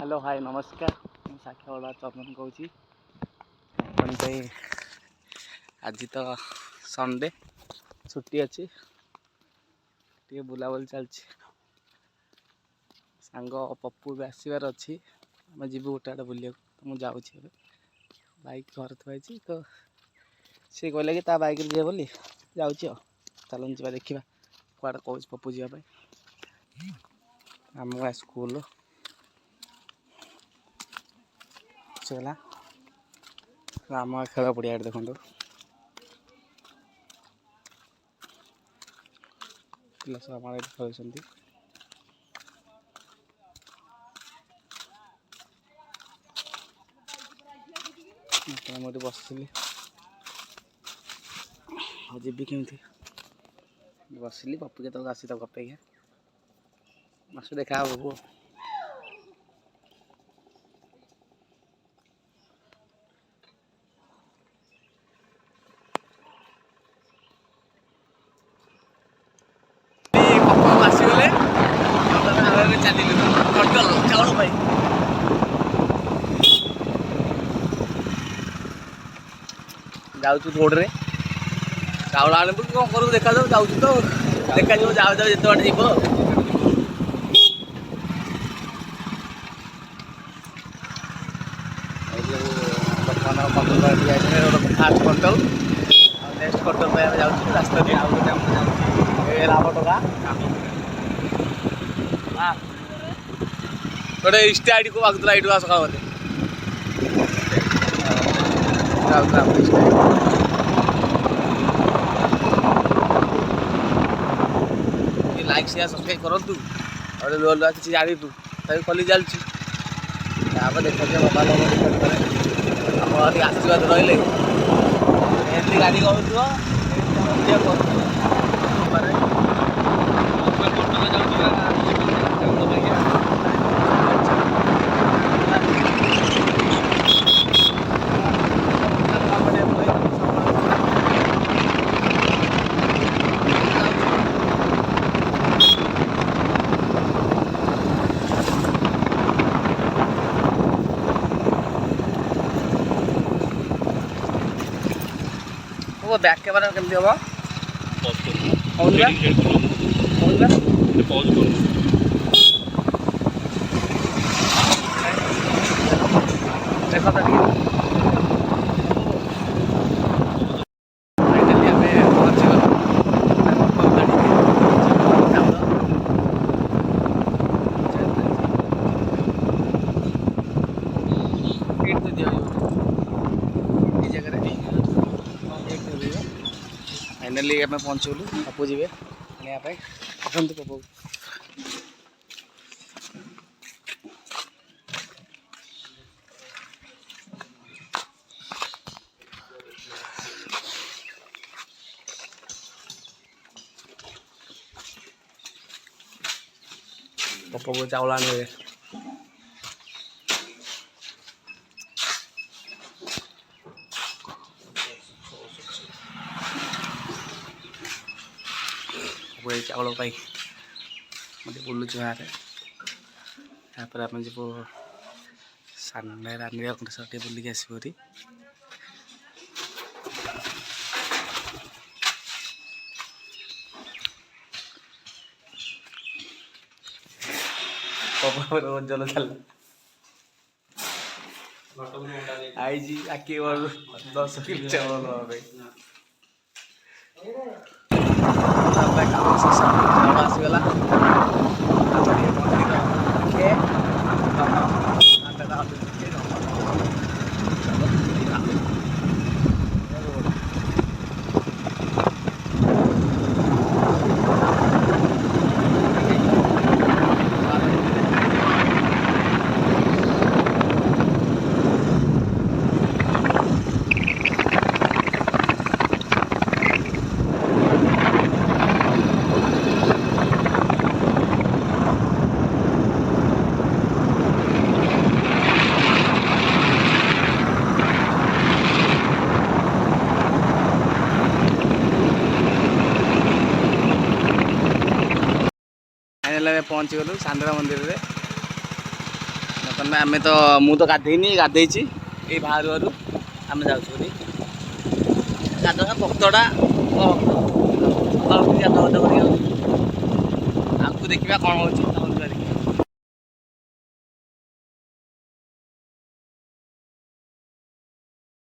Hello hi नमस्कार ମୁଁ ସାକ୍ଷୀଗୋଡ଼ା ଚନ୍ଦନ କହୁଛି ଆଜି ତ ସଣ୍ଡେ ଛୁଟି ଅଛି ଟିକେ ବୁଲାବୁଲି ଚାଲିଛି ସାଙ୍ଗ ପପୁ ବି ଆସିବାର ଅଛି ଆମେ ଯିବୁ ଗୋଟେ ଆଡ଼େ ବୁଲିବାକୁ ତ ମୁଁ ଯାଉଛି ଏବେ ବାଇକ୍ ଘରେ ଥୁଆ ହେଇଛି ତ ସେ କହିଲା କି ତା ବାଇକ୍ରେ ଯିବେ ବୋଲି ଯାଉଛି ଆଉ ଚାଲନ୍ତୁ ଯିବା ଦେଖିବା କୁଆଡ଼େ କହୁଛି ପପୁ ଯିବା ପାଇଁ ଆମ ସ୍କୁଲ चला राम खेल पड़िया देखो पिला सब आम खेल बस जी केमी बसली पप्पू के आसी अपेक्षा मास देखा वो जाऊँ रोड रे चाउल आने कौन करू देखा जाऊँ तो देखा जाऊ जाऊ जिते बाटे जीव फास्ट कंट्रोल नेक्स्ट कंट्रोल जाऊँ रास्ता राम टका गोटे इष्ट आईडी को आगुला ये सका मत लाइक शेयर सब्सक्राइब करूँ और किसी जानी तू तभी कॉलेज चलती देखा मोबाइल आप आशीर्वाद रही गाड़ी कहूँ बैक कैमरा केमती हम देख फाइनाली आम पहुँचलु पपू जी आने पपू पपू चाउल आने चाउल पाई मत बुलूँ बाहर यापर आम जी सामने रानी अंकटेश्वर बुलिक आसपरी जल चल आई जी आके 10 किलो चावल आसगला पहुँची गलु सांडरा मंदिर रे ତମେ ଆମେ ତ ମୁଁ ତ ଗାଧେଇନି ଗାଧେଇଛି ଏଇ ବାହାରୁ ଆମେ ଯାଉଛୁ ବୋଲି ଗାଧୁଆ ଭକ୍ତଟା ସକାଳୁ ଗାଧୁଆ କରିକି ଆଉଛୁ। ଆଗକୁ ଦେଖିବା କ'ଣ ହେଉଛି।